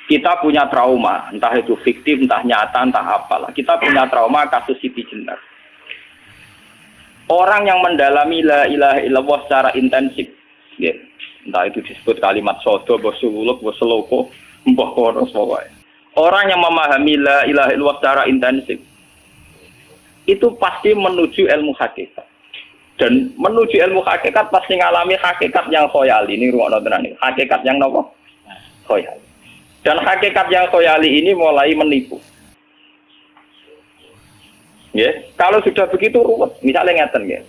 Kita punya trauma, entah itu fiktif, entah nyata, entah apalah. Kita punya trauma kasus Siti Jenar. Orang yang mendalami la ilaha illallah secara intensif, ya, entah itu disebut kalimat sodo, bosuluk, boseloko, mbah koros pokoknya. Orang yang memahami la ilaha illallah secara intensif, itu pasti menuju ilmu hakikat. Dan menuju ilmu hakikat pasti ngalami hakikat yang khoyali. Ini ruang nonton ini. Hakikat yang nopo? Khoyali. Dan hakikat yang khoyali ini mulai menipu. Ya, kalau sudah begitu ruwet. Misalnya ngeten ya.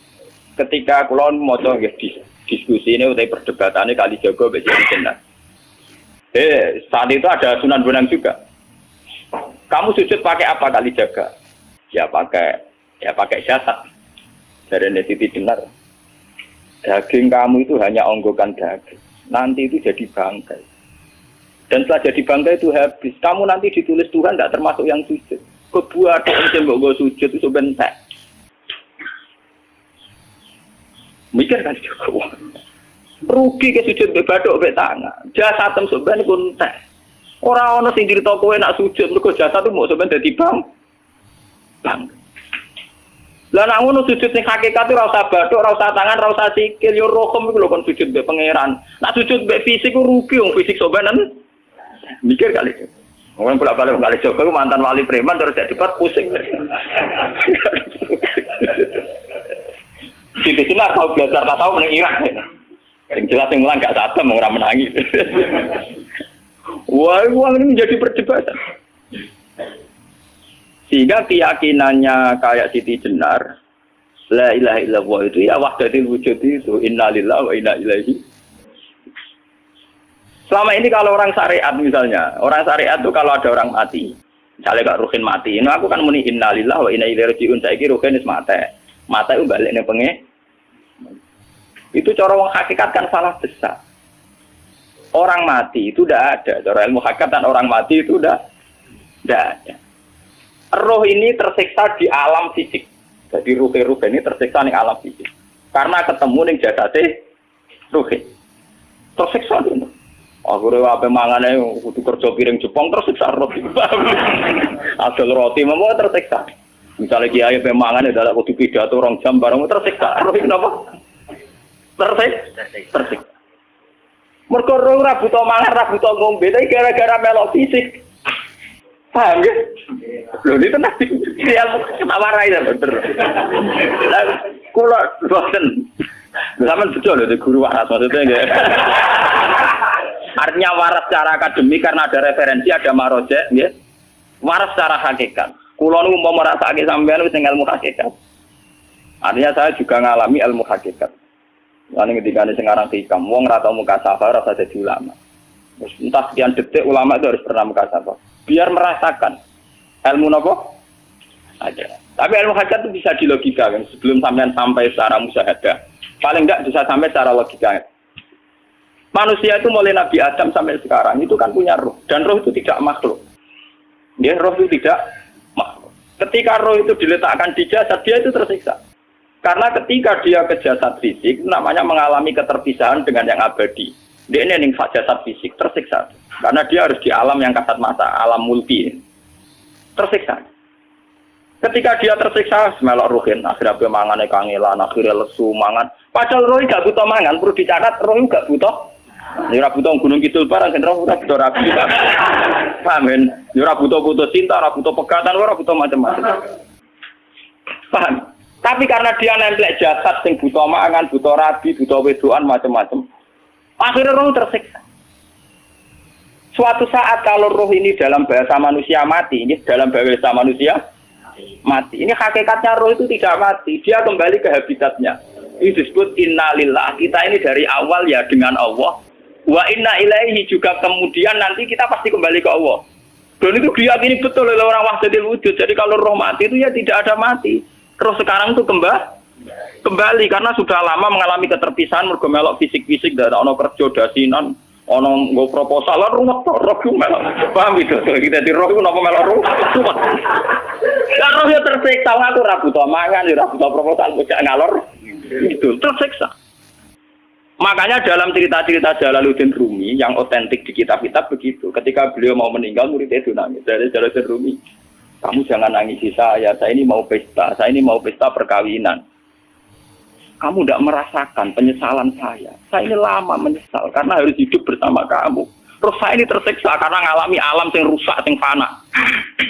Ketika kulon moco nggih diskusi ini utai perdebatan ini kali jago besi Jenar. Saat itu ada Sunan Bonang juga. Kamu sujud pakai apa kali jaga? Ya pakai jasad. Dari Siti Jenar. Daging kamu itu hanya onggokan daging. Nanti itu jadi bangkai. Dan setelah jadi bangkai itu habis. Kamu nanti ditulis Tuhan tidak termasuk yang sujud. Kebuat yang mbok sujud itu bentek. Mikir kan juga. Rugi ke sujud be bathuk be tangan. Jasad tem sampean iku entek. Ora ana sing crita kowe nak sujud mergo jasad itu mbok sampean dadi bang. Lah nek ngono sujud sing hakikat ora usah bathuk, ora usah tangan, ora usah sikil, yo rohem iku lho kon sujud be pangeran. Nak sujud be fisik ku rugi wong fisik sampean. Mikir kali. Orang bolak-balik kali Joko mantan wali preman terus jadi debat pusing. Siti Jenar tahu belajar tak tahu menang Irak. Yang jelas yang mulang gak satem orang menangi. Wah, uang ini menjadi perdebatan. Sehingga keyakinannya kayak Siti Jenar, la ilaha illallah itu ya wahdatul wujud itu innalillahi wa inna ilaihi. Selama ini kalau orang syariat misalnya, orang syariat itu kalau ada orang mati, misalnya Kak Ruhin mati, ini aku kan muni innalillahi wa inna ilaihi raji'un, saiki Ruhin wis mati. Mati itu balik ning pengen. Itu cara wong hakikat kan salah besar. Orang mati itu udah ada, cara ilmu hakikat orang mati itu udah ada. Roh ini tersiksa di alam fisik. Jadi ruh-ruh ini tersiksa di alam fisik. Karena ketemu ning jasate Ruhin. Tersiksa itu. Aku apa mangane kudu kerja piring Jepang terus siksa roti. Asal roti memang tersiksa. Misalnya kiai pemangane dadak kudu pidato 2 jam bareng tersiksa. Roti kenapa? Tersiksa. Mergo ora buta mangan, ora buta ngombe, tapi gara-gara melok fisik. Paham ya? Lho ini tenang dia ketawa ra ya bener. Kula boten. Sampeyan betul lho guru waras maksudnya nggih. Artinya waras secara akademik karena ada referensi, ada marojek, ya. Waras secara hakikat. Kulo nu mau merasake sampean wis ilmu hakikat. Artinya saya juga ngalami ilmu hakikat. Lan ketika sing aran hikam, wong ora tau muka safar rasa dadi ulama. Terus entah sekian detik ulama itu harus pernah muka safar. Biar merasakan ilmu napa? Ada. Tapi ilmu hakikat itu bisa dilogikakan sebelum sampean sampai secara musyahadah. Paling enggak bisa sampai secara logika. Manusia itu mulai Nabi Adam sampai sekarang itu kan punya roh. Dan roh itu tidak makhluk. Ya, roh itu tidak makhluk. Ketika roh itu diletakkan di jasad, dia itu tersiksa. Karena ketika dia ke jasad fisik, namanya mengalami keterpisahan dengan yang abadi. Dia ini yang jasad fisik, tersiksa. Karena dia harus di alam yang kasat mata, alam mulki. Tersiksa. Ketika dia tersiksa, semelok ruhin, akhirnya dia mangannya kangelan, akhirnya lesu, mangan. Padahal roh gak butuh mangan, perlu dicatat, roh gak butuh. Ini rabuto gunung kidul barang, kan rabuto rabi. Paham kan? Ini rabuto cinta, rabuto pegatan, rabuto macam-macam. Paham? Tapi karena dia nempel jasad, yang butuh mangan, butuh rabi, butuh wedoan, macam-macam. Akhirnya roh tersiksa. Suatu saat kalau roh ini dalam bahasa manusia mati, ini dalam bahasa manusia mati. Ini hakikatnya roh itu tidak mati, dia kembali ke habitatnya. Ini disebut innalillah. Kita ini dari awal ya dengan Allah. Wa inna ilaihi juga kemudian nanti kita pasti kembali ke Allah. Dan itu diyakini betul oleh orang wahdatul wujud. Jadi kalau roh mati itu ya tidak ada mati. Terus sekarang itu kembali karena sudah lama mengalami keterpisahan mergo melok fisik-fisik dan ono kerja dasinan, ono nggo proposal ruwet roh ku melok. Paham gitu. Kita di roh ku napa melok ruwet. Lah roh ya tersiksa aku ora butuh mangan, ora butuh proposal bocah ngalor. Itu tersiksa. Makanya dalam cerita-cerita Jalaluddin Rumi yang otentik di kitab-kitab begitu. Ketika beliau mau meninggal, muridnya itu nangis. Dari Jalaluddin Rumi, kamu jangan nangisi saya ini mau pesta, saya ini mau pesta perkawinan. Kamu tidak merasakan penyesalan saya. Saya ini lama menyesal karena harus hidup bersama kamu. Terus saya ini tersiksa karena ngalami alam yang rusak, yang fana.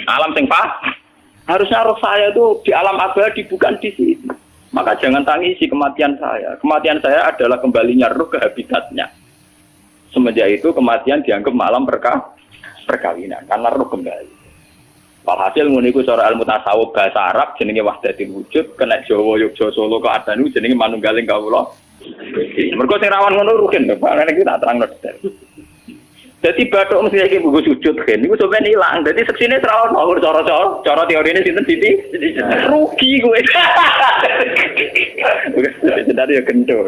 Alam yang fana. Harusnya roh saya itu di alam abadi, bukan di sini. Maka jangan tangisi kematian saya. Kematian saya adalah kembalinya roh ke habitatnya. Semenjak itu kematian dianggap malam perkawinan karena roh kembali. Walhasil muniku cara ilmu tasawuf bahasa Arab jenenge wahdatul wujud, kena Jawa Yogyakarta Solo ke Adanu jenenge manunggaling kawula. Mergo sing rawan ngono rugen to, Pak. Nek tak terangno detail. Dadi bathuk mesti iki buku sujud kan niku sampeyan ilang. Dadi seksine serawan ngawur cara teorine sinten Siti? Rugi kowe. Sedar ya gendo.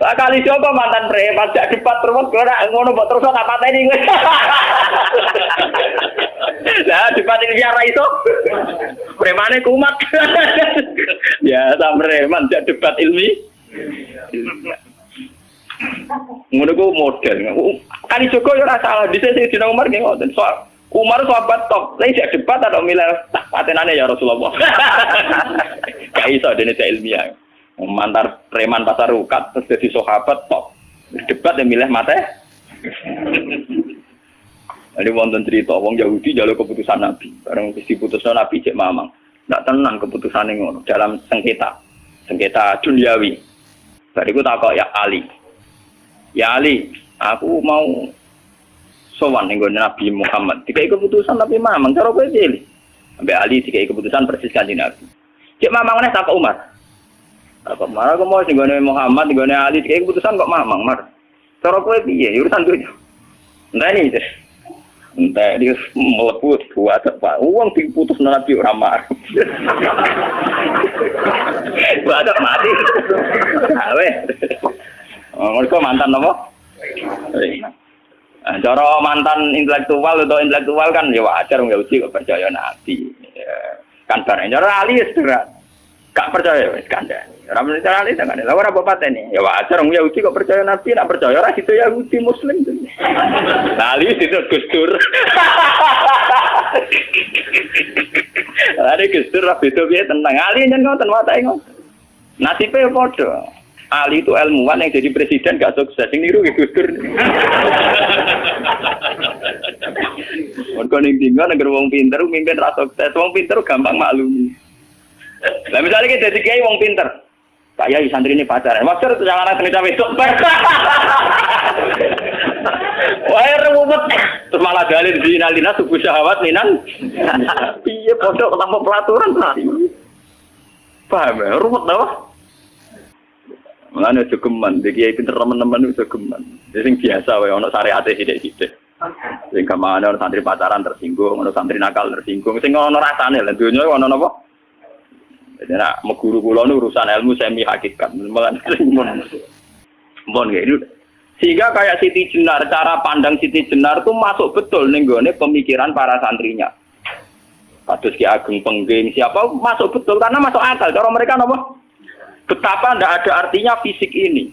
Lah kali coba mantan preman jak debat terus ora ngono mbok terus tak pateni kowe. Lah debat iki ora iso. Premane kumat. Ya ta preman jak debat ilmi. Ngono ku model. Kali Joko yo ora salah, dhisik dina Umar nggih ngoten. Soal Umar sahabat top, lha jak debat atau milih patenane ya Rasulullah. Gak iso dene ilmiah. Mantar preman pasar ukat terus jadi sahabat top. Debat yang milih mate. Ada wonten cerita wong Yahudi njaluk keputusan Nabi. Bareng wis diputusno Nabi cek mamang. Ndak tenang keputusane ngono dalam sengketa duniawi. Bariku takok ya Ali. Ya Ali, aku mau sowan ning Nabi Muhammad. Dikai keputusan Nabi mamang cara kowe pilih. Ambek Ali dikai keputusan persis kanjeng Nabi. Cek mamang meneh takok Umar. Apa marah aku mau singgone Muhammad, singgone Ali, kayak keputusan kok mamang mar. Cara kowe piye? Urusan dunya. Entah ini deh. Entah dia meleput buat apa? Uang diputus Nabi ora mar. Buat mati. Awe. Mereka mantan apa? Cara mantan intelektual atau intelektual kan ya wajar nggak uji kok percaya Nabi. Kan bareng cara Ali ya gak percaya wis kandhani. Ora mesti ali tak kandhani. Lah ora apa pateni. Ya wajar wong Yahudi kok percaya Nabi, nak percaya ora itu Yahudi Muslim. Ali itu Gusdur. Ari Gusdur ra beda piye tenang. Ali nyen ngoten watake ngoten. Nasibe padha. Ali itu ilmuwan yang jadi presiden gak sukses. Sing niru ki Gusdur. Mergo ning dinggo nek wong pinter mimpin ra sukses. Wong pinter gampang maklumi. Lah misalnya kita jadi kiai wong pinter, kayak santri ini pacaran, maksud jangan ada cerita besok. Wah ruwet, terus malah dalil dinalina subuh syahwat minan. Iya pondok tanpa pelaturan tadi. Paham ya, ruwet dah. Mana jogeman, jadi kiai pinter teman-teman itu jogeman. Jadi biasa, wae ono syariate sithik-sithik. Sing kamane ono santri pacaran tersinggung, ono santri nakal tersinggung, sing ono rasane lha dunya ono napa? Jadi nak guru kula nu urusan ilmu semi hakikat, mon gitu. Sehingga kayak Siti Jenar, cara pandang Siti Jenar tuh masuk betul ning gone pemikiran para santrinya. Kados Ki Ageng Pengging siapa masuk betul karena masuk akal. Cara mereka napa? Betapa ndak ada artinya fisik ini.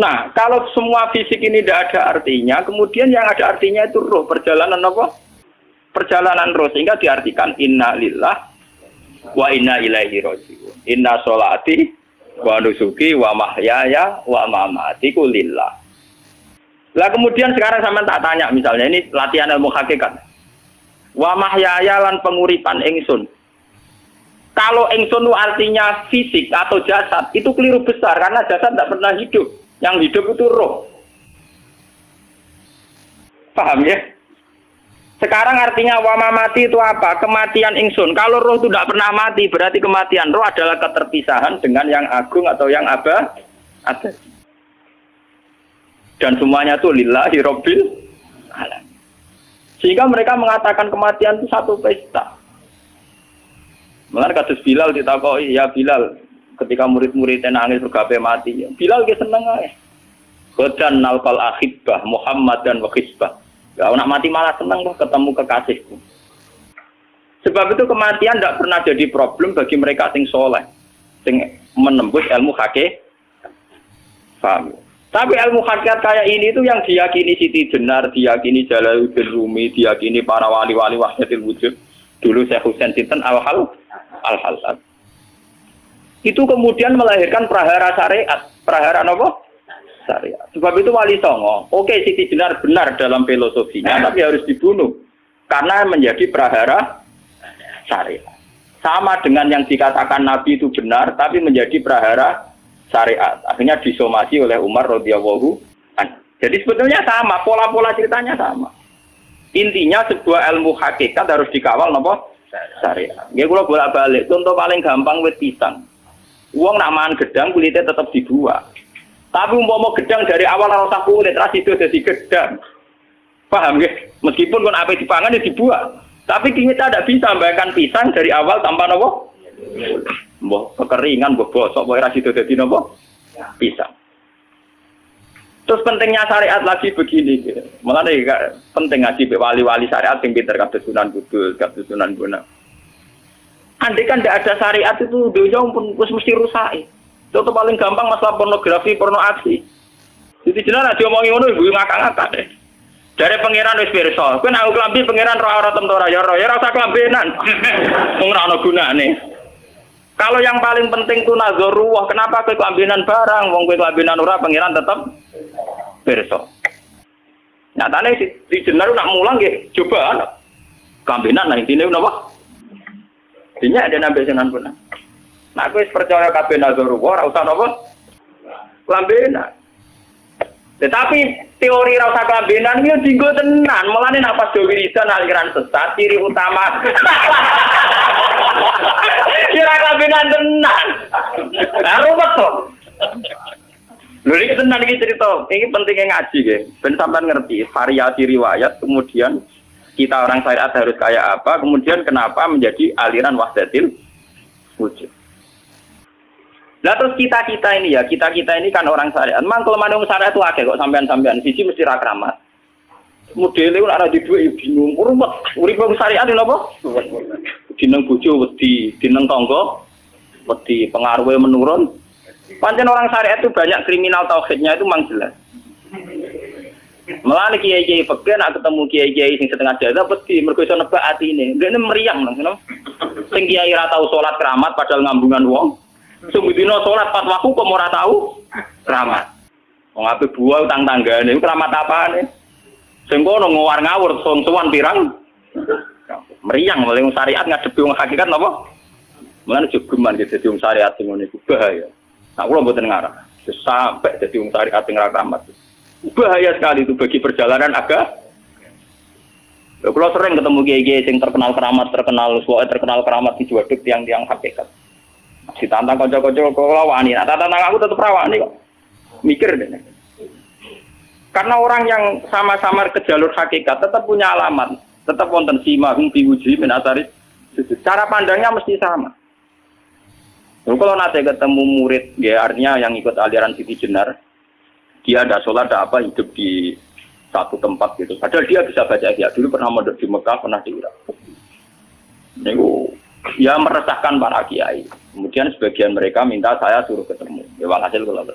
Nah, kalau semua fisik ini ndak ada artinya, kemudian yang ada artinya itu roh, perjalanan apa? Perjalanan roh, sehingga diartikan inna lillah wa inna ilaihi raji'un. Inna sholati wa nusuki wa mahyaya wa mamati lillah. Lah kemudian sekarang sampean tak tanya misalnya ini latihan ilmu hakikat. Wa mahyaya lan penguripan ingsun. Kalau ingsun itu artinya fisik atau jasad, itu keliru besar karena jasad tidak pernah hidup. Yang hidup itu roh. Paham ya? Sekarang artinya wama mati itu apa? Kematian ingsun. Kalau roh itu tidak pernah mati, berarti kematian roh adalah keterpisahan dengan yang agung atau yang abadi. Dan semuanya itu lillahi rabbil alamin. Sehingga mereka mengatakan kematian itu satu pesta. Mengenai kasus Bilal ditakoi, ya Bilal, ketika murid-muridnya nangis bergape mati, Bilal dia seneng aja. Godan nalkal akhibah Muhammad dan wakisbah. Kalau nak mati malah senang loh ketemu kekasihku. Sebab itu kematian tidak pernah jadi problem bagi mereka sing soleh, sing menembus ilmu hakikat. Paham? Tapi ilmu hakikat kayak ini itu yang diyakini Siti Jenar, diyakini Jalaluddin Rumi, diyakini para wali-wali wahdatul wujud. Dulu Syekh Husain Sinten Al-Halal. Itu kemudian melahirkan prahara syariat. Prahara apa? Syariat. Sebab itu Wali Songo, oke Siti Jenar benar dalam filosofinya, tapi harus dibunuh. Karena menjadi prahara syariat. Sama dengan yang dikatakan Nabi itu benar, tapi menjadi prahara syariat. Akhirnya disomasi oleh Umar radhiyallahu anhu. Jadi sebetulnya sama, pola-pola ceritanya sama. Intinya sebuah ilmu hakikat harus dikawal napa? Syariat. Nggih kula bolak-balik, contoh paling gampang wit pisang. Wong nak mangan gedang kulitnya tetap dibuat. Tapi umpama gedang dari awal ora usah kulit, ra sido dadi gedang. Paham nggih? Meskipun kon ape dipangan ya dibuat. Tapi kita tidak bisa membayangkan pisang dari awal tanpa napa? Mbah kekeringan, mbah bosok, mbah ra sido dadi napa? Pisang. Terus pentingnya syariat lagi begini, gitu. Mulane penting ngaji wali-wali syariat sing pinter kabeh Sunan Kudus, kabeh Sunan Bonang. Andai kan tidak ada syariat itu dunia pun mesti rusak. Contoh paling gampang masalah pornografi, porno aksi. Jadi jelas diomongi ngono ibu ngakak-ngakak deh. Dari pangeran wis pirsa, kowe nek klambi pangeran ora tentu ora ya rasa klambenan. Wong ora ana gunane. Kalau yang paling penting ku nazarullah, kenapa kowe klambenan barang, wong kowe klambenan ora pangeran tetep pirsa. Nyatane di jenar nak mulang nggih coba klambenan nah intine napa? Dinya ada nabi Sunan Bonang. Nah, aku percaya kabeh nazarullah ora usah napa? Klambenan. Tetapi teori rasa kelambenan itu dinggo tenan. Mulane nek pas wiridan aliran sesat ciri utama. Kira kelambenan tenan. Lah ruwet to. Lho iki tenan iki cerita. Iki pentingnya ngaji nggih. Ben sampean ngerti variasi riwayat kemudian kita orang syariat harus kayak apa, kemudian kenapa menjadi aliran wahdatil wujud. Nah terus kita ini ya, kita ini kan orang syariat. Memang kelemahan orang syariat itu akeh kok sampean-sampean. Siji mesti ra kramat. Modele ora di dhuwit ya bingung. Rumet. Urip wong syariat lho apa? Dineng bojo wedi, dineng tangga wedi, pengaruhe menurun. Pancen orang syariat itu banyak kriminal tauhidnya itu memang jelas. Mulane kiai-kiai fikih nek ketemu kiai-kiai sing setengah jaga wedi mergo iso nebak atine. Ndekne meriang nang ngono. Sing kiai ra tau salat keramat padahal ngambungan wong. Sumudina salat pas waktu kok ora tau keramat. Wong ape buah utang tanggane iku keramat apane? Sing kono ngawur-ngawur sowan pirang. Meriang oleh syariat ngadepi wong hakikat napa? Mulane jogeman gitu dadi wong syariat sing ngene iku bahaya. Nah kula mboten ngarah. Sampai dadi wong syariat sing ra keramat. Bahaya sekali itu bagi perjalanan agama. Kalau sering ketemu kiai-kiai yang terkenal keramat, terkenal keramat di Juwaduk tiang-tiang hakikat. Si tantang kocok-kocok kalau wani, nah tantang aku tetap rawani kok. Mikir deh. Karena orang yang sama-sama ke jalur hakikat tetap punya alamat, tetap wonten simahum biwuji min asari. Cara pandangnya mesti sama. Kalau nanti ketemu murid, ya artinya yang ikut aliran Siti Jenar. Dia ada sholat, ada apa, hidup di satu tempat gitu. Padahal dia bisa baca ihya. Dulu pernah mondok di Mekah, pernah di Irak. Itu ya meresahkan para kiai. Kemudian sebagian mereka minta saya suruh ketemu. Ya walhasil kalau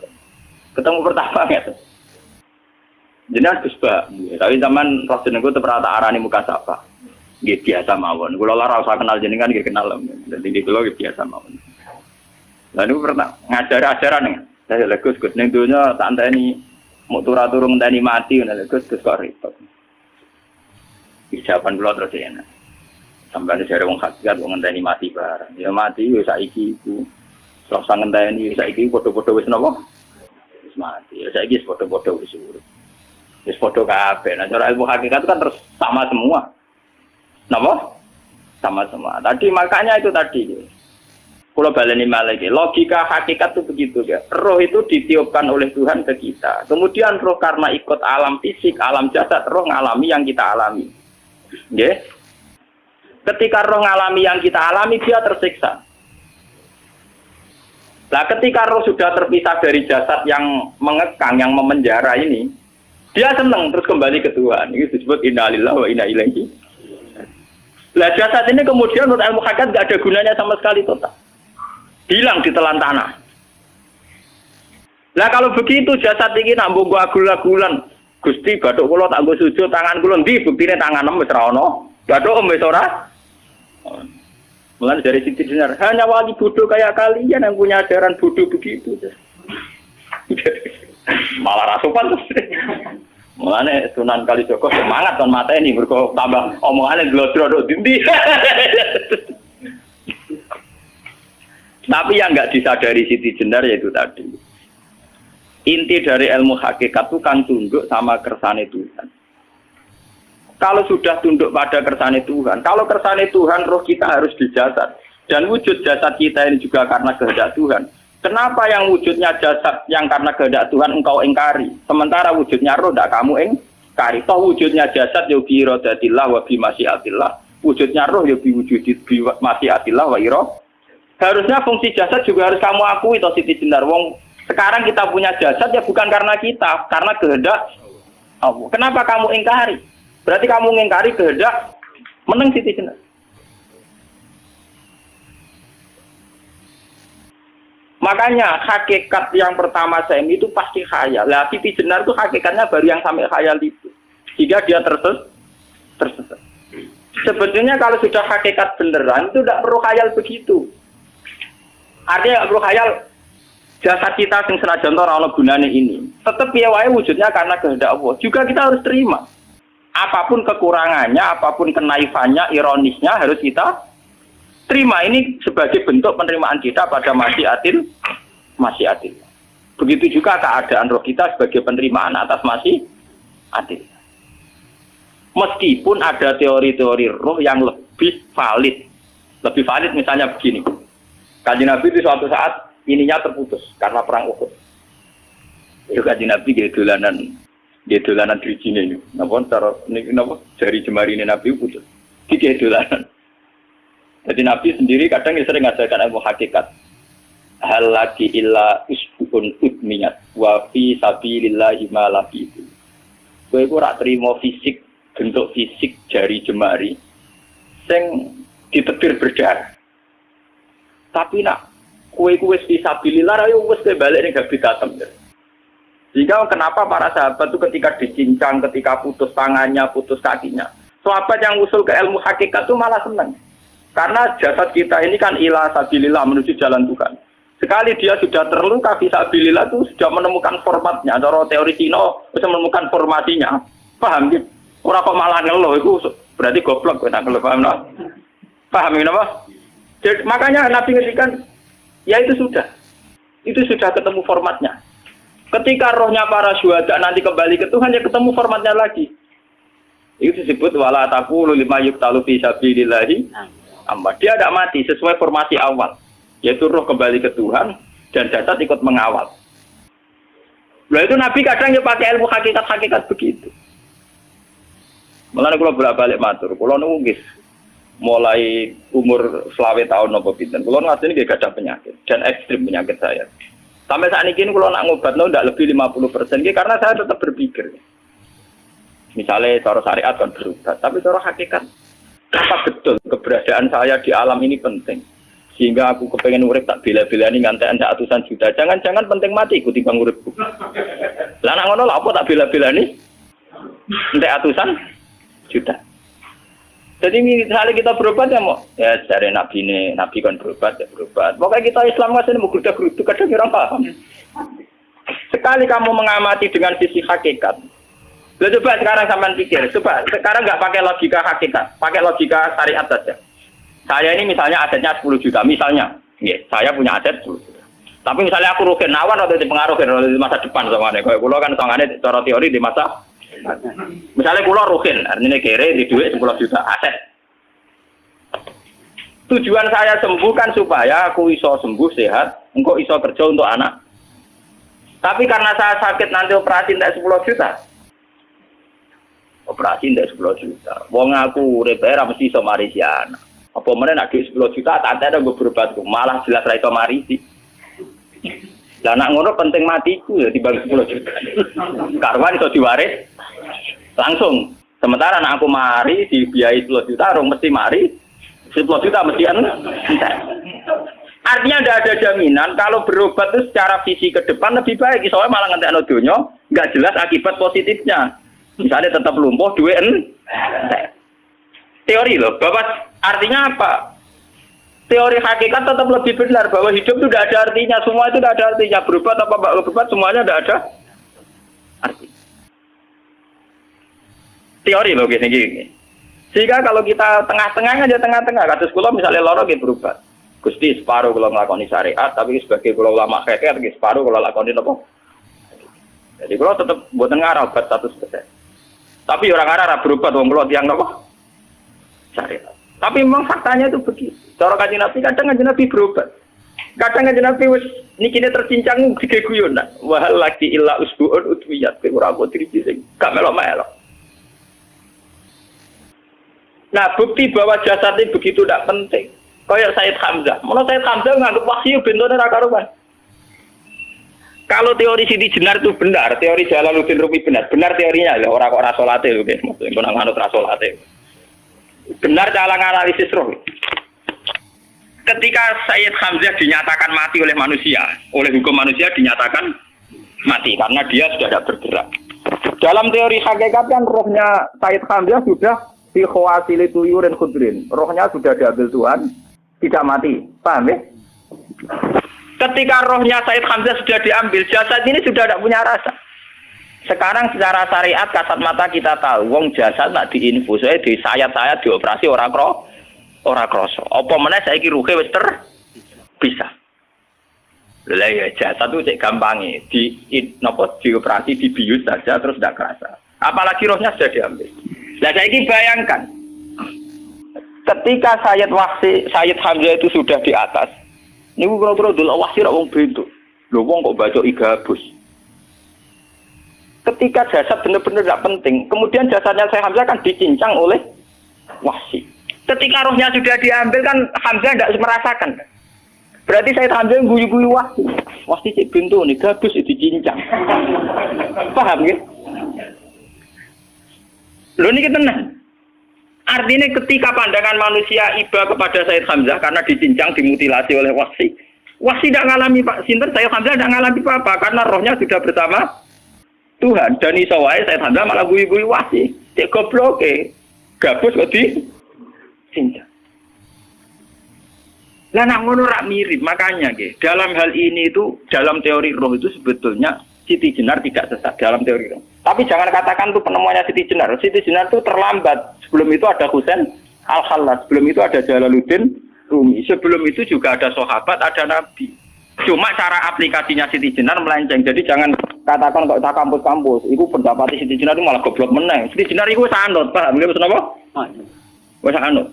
ketemu pertama gitu. Jenengan Gus Ba. Tapi zaman roh jenengku tetep rata arani muka sapa. Nggih biasa mawon. Kula ora usah kenal jenengan nggih kenal. Dadi kula nggih biasa mawon. Lah niku pernah ngajar-ajaran. Saya Gus ning donya tak enteni mau turu ngenteni mati ngene Gus kok repot. Jawaban kula terus enak. Sampai dari wong hakikat wong ngenteni mati bareng. Ya mati wis saiki iku. Terus ngenteni saiki padha-padha wis napa? Wis mati. Ya saiki wis padha-padha wis urip. Wis padha kabeh. Nah cara ilmu hakikat kan terus sama semua. Napa? Sama semua. Tadi makanya itu tadi. Kalau baleni malih logika hakikat itu begitu ya. Roh itu ditiupkan oleh Tuhan ke kita. Kemudian roh karena ikut alam fisik, alam jasad, roh ngalami yang kita alami. Nggih. Ketika roh ngalami yang kita alami dia tersiksa. Nah, ketika roh sudah terpisah dari jasad yang mengekang, yang memenjara ini, dia senang terus kembali ke Tuhan. Ini disebut inna lillahi wa inna ilaihi. Lah jasad ini kemudian menurut ilmu hakikat tidak ada gunanya sama sekali total. Hilang di telan tanah. Lah kalau begitu jasad iki nak mbok agul-agulan. Gusti bathuk kula tak nggo sujud tangan kula ndi buktine tanganem wis ora ono. Bathuk wis ora. Mulane dari Siti Jenar, hanya wali bodoh kayak kalian yang punya ajaran bodoh begitu. Malah rasupan terus. Mulane Sunan Kalijaga semangat kon mateni mergo tambah omongane glodro nduk ndi. Tapi yang enggak disadari Siti Jenar yaitu tadi. Inti dari ilmu hakikat itu kan tunduk sama kersane Tuhan. Kalau sudah tunduk pada kersane Tuhan, kalau kersane Tuhan roh kita harus di jasad. Dan wujud jasad kita ini juga karena kehendak Tuhan. Kenapa yang wujudnya jasad yang karena kehendak Tuhan engkau ingkari? Sementara wujudnya roh tidak kamu ingkari. Toh wujudnya jasad ya bi iradatillah wa bi masyiatillah. Wujudnya roh ya bi wujudi bi masyiatillah wa iro. Harusnya fungsi jasad juga harus kamu akui toh Siti Jenar. Wong sekarang kita punya jasad ya bukan karena kita, karena kehendak Allah. Kenapa kamu ingkari? Berarti kamu ingkari kehendak meneng Siti Jenar. Makanya hakikat yang pertama saya itu pasti khayal. Lah Siti Jenar itu hakikatnya baru yang sampai khayal itu. Sehingga dia tersesat. Sebetulnya kalau sudah hakikat beneran itu tidak perlu khayal begitu. Artinya tidak perlu khayal jasad kita yang senajan ora ana gunane ini. Tetap ya wae wujudnya karena kehendak Allah. Juga kita harus terima. Apapun kekurangannya, apapun kenaifannya, ironisnya harus kita terima. Ini sebagai bentuk penerimaan kita pada masyiatil. Begitu juga keadaan roh kita sebagai penerimaan atas masyiatil. Meskipun ada teori-teori roh yang lebih valid. Lebih valid misalnya begini. Kanjeng Nabi itu suatu saat ininya terputus karena perang Uhud. Itu Kanjeng Nabi dia dolanan drijine ini. Napa cara niki napa jari jemari ini Nabi putus. Iki dolanan. Jadi Nabi sendiri kadang sering ngajarkan ilmu hakikat. Hal lagi illa usbun udmiyat wa fi sabilillahi ma laqitu. Kowe ora trimo fisik, bentuk fisik jari jemari sing ditetir berdarah. Tapi nak kue-kue fisabilillah ayo wis balik ning habitatem. Jika kenapa para sahabat itu ketika dicincang, ketika putus tangannya, putus kakinya, sahabat yang usul ke ilmu hakikat itu malah senang. Karena jasad kita ini kan ila sabilillah menuju jalan Tuhan. Sekali dia sudah terluka fisabilillah itu sudah menemukan formatnya. Cara teori Cina bisa menemukan formasinya. Paham gitu? Orang kok malah ngeluh itu berarti goblok kok ngeluh, paham no? Paham kenapa? Jadi, makanya Nabi ngertikan ya itu sudah ketemu formatnya. Ketika rohnya para syuhada nanti kembali ke Tuhan ya ketemu formatnya lagi. Itu disebut wala taqulu lima yuqtalu fi sabilillahi amma. Dia tidak mati sesuai formasi awal, yaitu roh kembali ke Tuhan dan jasad ikut mengawal. Lah itu Nabi kadang ya pakai ilmu hakikat begitu. Mulane kula bolak-balik matur, kula niku nggih mulai umur 20 tahun napa pinten. Kula ngateni nggih gadah penyakit dan ekstrim penyakit saya. Sampai saat ini kalau nak ngobatno ndak lebih 50%, karena saya tetap berpikir. Misalnya cara syariat kan berobat, tapi cara hakikat apa betul keberadaan saya di alam ini penting. Sehingga aku kepengen urip tak bela-belani ngantek andak atusan juta. Jangan-jangan penting mati ikuti bang uripku. Lah nak ngono lha apa tak bela-belani? Antek atusan juta. Jadi misalnya kita berobat ya mau ya dari Nabi kan berobat ya berobat. Pokoknya kita Islam masih mau geruda-gerudu kadang orang paham. Sekali kamu mengamati dengan sisi hakikat. Coba sekarang sampean pikir, coba sekarang nggak pakai logika hakikat, pakai logika syariat saja. Saya ini misalnya asetnya 10 juta, misalnya, ya, saya punya aset 10 juta. Tapi misalnya aku rugi nawan atau dipengaruhi di masa depan sama nih, kalau pulau kan soalnya cara teori di masa. Misalnya pulau rugi, artinya kere di duit 10 juta aset. Tujuan saya sembuh kan supaya aku iso sembuh sehat, engkau iso kerja untuk anak. Tapi karena saya sakit nanti operasi tidak 10 juta. Operasi tidak 10 juta. Wong aku repera mesti iso marisi anak. Apa mana nak 10 juta tak ada gue berobat malah jelas ra iso marisi. Lah nak ngono penting matiku ya dibanding 10 juta. Karwan iso diwaris langsung. Sementara anak aku mari dibiayai 10 juta, rong mesti mari 10 juta mesti entek. Artinya tidak ada jaminan kalau berobat itu secara visi ke depan lebih baik. Soalnya malah ngentekno donya nggak jelas akibat positifnya. Misalnya tetap lumpuh, duwe teori loh. Bahwa artinya apa? Teori hakikat tetap lebih benar bahwa hidup itu tidak ada artinya. Semua itu tidak ada artinya. Berobat apa nggak berobat semuanya tidak ada arti. Teori loh gini. Sehingga kalau kita tengah-tengah aja tengah-tengah. Kasus kula misalnya loro nggih berobat. Gusti separuh kalau ngelakoni syariat, tapi sebagai kalau ulama kekeh, separuh kalau lakoni apa? Jadi kalau tetap buat ngarah obat 100%. Tapi orang arah berobat, orang kalau tiang apa? Syariat. Tapi memang faktanya itu begitu. Cara Kanjeng Nabi kadang Kanjeng Nabi berobat. Kadang Kanjeng Nabi wis nikine tercincang digeguyon. Wahal lagi illa usbuun utwiyat ora putri sing gak melok-melok. Nah, bukti bahwa jasad itu begitu tidak penting. Kayak Said Hamzah. Menurut Said Hamzah nganggep wahyu bentone ra karuan. Kalau teori Siti Jenar itu benar, teori Jalaluddin Rumi benar teorinya lho, ora kok ra salate lho, maksudnya kok nganut ra salate. Benar cara analisis roh. Ketika Said Hamzah dinyatakan mati oleh manusia, oleh hukum manusia dinyatakan mati karena dia sudah tidak bergerak. Dalam teori hakikat kan rohnya Said Hamzah sudah fi khawasili tuyurin khudrin. Rohnya sudah diambil Tuhan, tidak mati. Paham ya? Ketika rohnya Said Hamzah sudah diambil, jasad ini sudah tidak punya rasa. Sekarang secara syariat kasat mata kita tahu, wong jasad nak diinfus, di sayat-sayat dioperasi ora kroso. Apa meneh saiki ruhe wis bisa. Lah ya jasad itu cek gampange, dioperasi dibius saja terus tidak kerasa. Apalagi rohnya sudah diambil. Lah saiki bayangkan ketika Sayyid Hamzah itu sudah di atas. Niku kira-kira delok wahsi ra wong bentuk. Lho wong kok baca igabus. Ketika jasad benar-benar tidak penting, kemudian jasadnya Sayyid Hamzah kan dicincang oleh wahsi. Ketika rohnya sudah diambil kan Hamzah tidak merasakan. Berarti Sayyid Hamzah guyu-guyu wahsi. Wahsi cek bentuk nih gabus dicincang. Paham ya? Lho niki tenan. Artinya ketika pandangan manusia iba kepada Sayyid Hamzah karena dicincang, dimutilasi oleh wahsi. Wahsi tidak mengalami Pak Sinten, Sayyid Hamzah tidak mengalami apa-apa karena rohnya sudah bersama Tuhan. Dan iso wae Sayyid Hamzah malah guyu-guyu wahsi. Cek goblok gabus kok dicincang. Lah nak ngono rak mirip, makanya dalam hal ini itu dalam teori roh itu sebetulnya Siti Jenar tidak sesat dalam teori roh. Tapi jangan katakan itu penemuannya Siti Jenar. Siti Jenar itu terlambat. Sebelum itu ada Husain Al-Khallas. Sebelum itu ada Jalaluddin Rumi. Sebelum itu juga ada sahabat, ada nabi. Cuma cara aplikasinya Siti Jenar melenceng. Jadi jangan katakan kok tak kampus-kampus. Itu pendapat Siti Jenar itu malah goblok meneng. Siti Jenar itu sanut, paham? Nggih maksud apa? Wis sanut.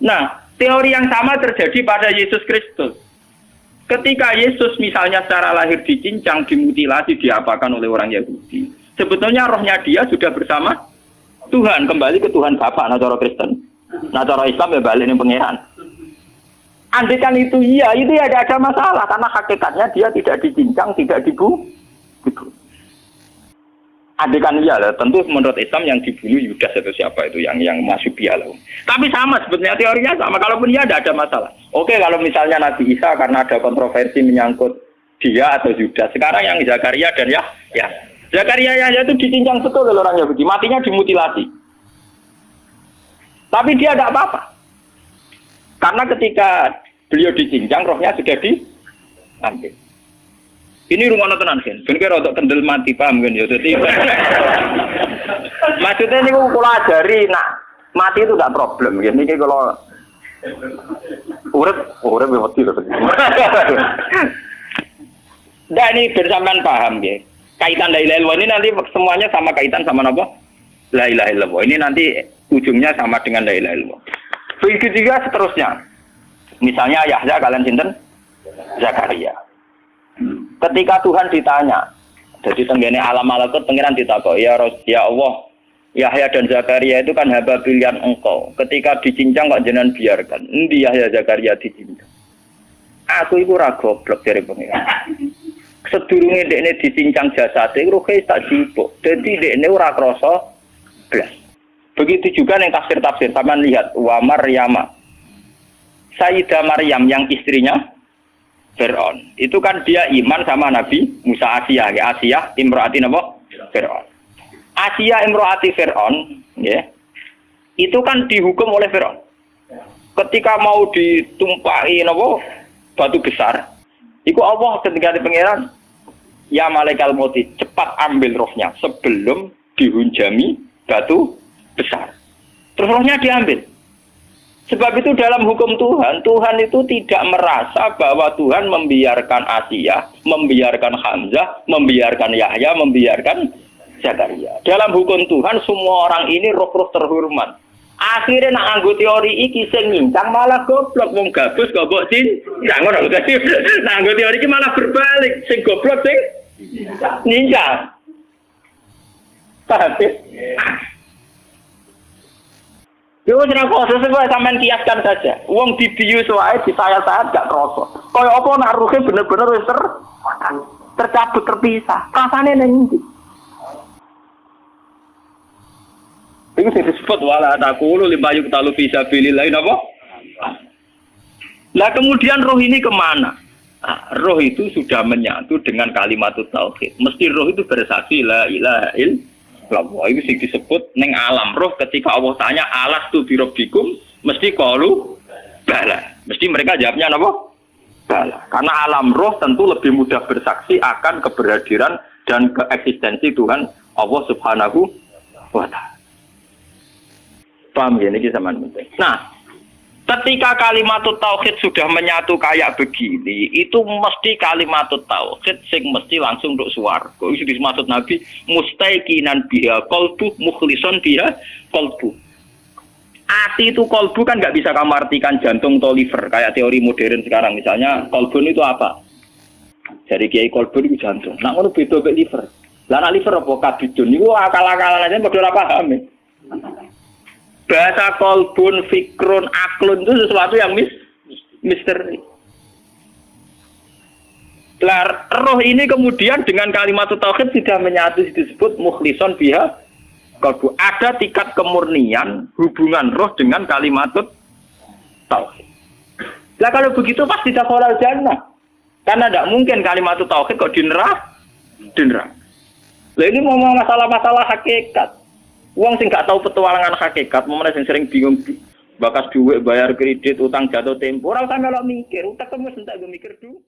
Nah, teori yang sama terjadi pada Yesus Kristus. Ketika Yesus misalnya secara lahir dicincang, dimutilasi, diapakan oleh orang Yahudi. Sebetulnya rohnya dia sudah bersama Tuhan, kembali ke Tuhan Bapa, nah cara Kristen. Nah cara Islam ya balik ning pangeran. Andaikan itu iya, itu ya ada masalah karena hakikatnya dia tidak dicincang, tidak dibunuh. Andaikan iya lah, tentu menurut Islam yang dibunuh Yudas atau siapa itu yang masuk bialah. Tapi sama sebetulnya teorinya sama, kalaupun iya ada masalah. Oke, kalau misalnya Nabi Isa karena ada kontroversi menyangkut dia atau Yudas. Sekarang yang Zakaria dan ya. Zakaria itu dicincang betul oleh orang Yahudi, matinya dimutilasi. Tapi dia tidak apa-apa. Karena ketika beliau dicincang, rohnya sudah diambil. Ini rumah tenan kan, bener untuk kendel mati paham kan ya. Jadi maksudnya ini kalau ajari, nak mati itu tidak problem. Ini kalau urip mati loh. Nah ini bersamaan paham ya. Kaitan la ilaha illallah ini nanti semuanya sama kaitan sama apa? La ilaha illallah. Ini nanti ujungnya sama dengan la ilaha illallah. Begitu juga seterusnya. Misalnya Yahya kalian sinten? Zakaria. Ketika Tuhan ditanya, jadi tenggene alam malakut pengiran ditakok, ya Allah, Yahya dan Zakaria itu kan hamba pilihan engkau. Ketika dicincang kok jenengan biarkan. Endi Yahya Zakaria dicincang? Aku iku ora goblok dari pengiran. Sedurunge dekne dicincang jasate ruhe tak jipuk. Dadi dekne ora krasa blas. Begitu juga ning tafsir-tafsir sampean lihat wa Maryama Sayyidah Maryam yang istrinya Fir'aun. Itu kan dia iman sama Nabi Musa. Asiyah, ya Asiyah imro'ati napa? Fir'aun. Asiyah imro'ati Fir'aun, ya. Itu kan dihukum oleh Fir'aun. Ketika mau ditumpahi napa? Batu besar. Iku Allah ketika di pangeran, ya malaikal mauti, cepat ambil rohnya sebelum dihunjami batu besar. Terus rohnya diambil. Sebab itu dalam hukum Tuhan, Tuhan itu tidak merasa bahwa Tuhan membiarkan Asiyah, membiarkan Hamzah, membiarkan Yahya, membiarkan Zakaria. Dalam hukum Tuhan, semua orang ini roh-roh terhormat. Akhirnya nak anggo teori iki sing nyincang malah goblok, wong gabus goblok sing nggak ngono dadi nak anggo teori iki malah berbalik, sing goblok sing nyincang. Paham? Yo ora kok sesuai sampean kiaskan saja. Wong dibius wae disayat-sayat gak krasa. Kaya apa nak ruhe bener-bener wis tercabut terpisah. Rasane ning ndi? Itu disebut wala taqulu lima yuqtalu fi sabilillah napa? Lah kemudian roh ini kemana? Nah, roh itu sudah menyatu dengan kalimat tauhid. Mesti roh itu bersaksi la ilaha illallah. Itu sing disebut ning alam roh ketika Allah tanya alastu bi rabbikum mesti qalu bala. Mesti mereka jawabnya napa? Bala. Karena alam roh tentu lebih mudah bersaksi akan keberhadiran dan keeksistensi Tuhan Allah Subhanahu wa taala. Paham ya, ini sama penting. Nah, ketika kalimat tauhid sudah menyatu kayak begini, itu mesti kalimat tauhid sing mesti langsung untuk swarga. Itu dimaksud Nabi mustaiqinan biha qalbu mukhlishon biha qalbu. Ati itu qalbu kan nggak bisa kamu artikan jantung atau liver kayak teori modern sekarang. Misalnya qalbun itu apa? Jadi kiai qalbun itu jantung. Nah, ngono beda mek liver. Lah nek liver apa kabidun niku akal-akalan aja padha ora paham. Bahasa kolbun, fikrun, aklun itu sesuatu yang misteri. Roh ini kemudian dengan kalimat tauhid sudah menyatu disebut mukhlishon biha kolbu. Ada tingkat kemurnian hubungan roh dengan kalimat tauhid. Lah kalau begitu pasti dakhalal jannah. Karena tidak mungkin kalimat tauhid kok di neraka. Lah ini mau masalah-masalah hakikat. Wong sing gak tahu petualangan hakikat, momennya sing sering bingung bakas duit, bayar kredit, utang jatuh tempo, ora usah melok mikir, utek kamu sentak gue mikir dulu.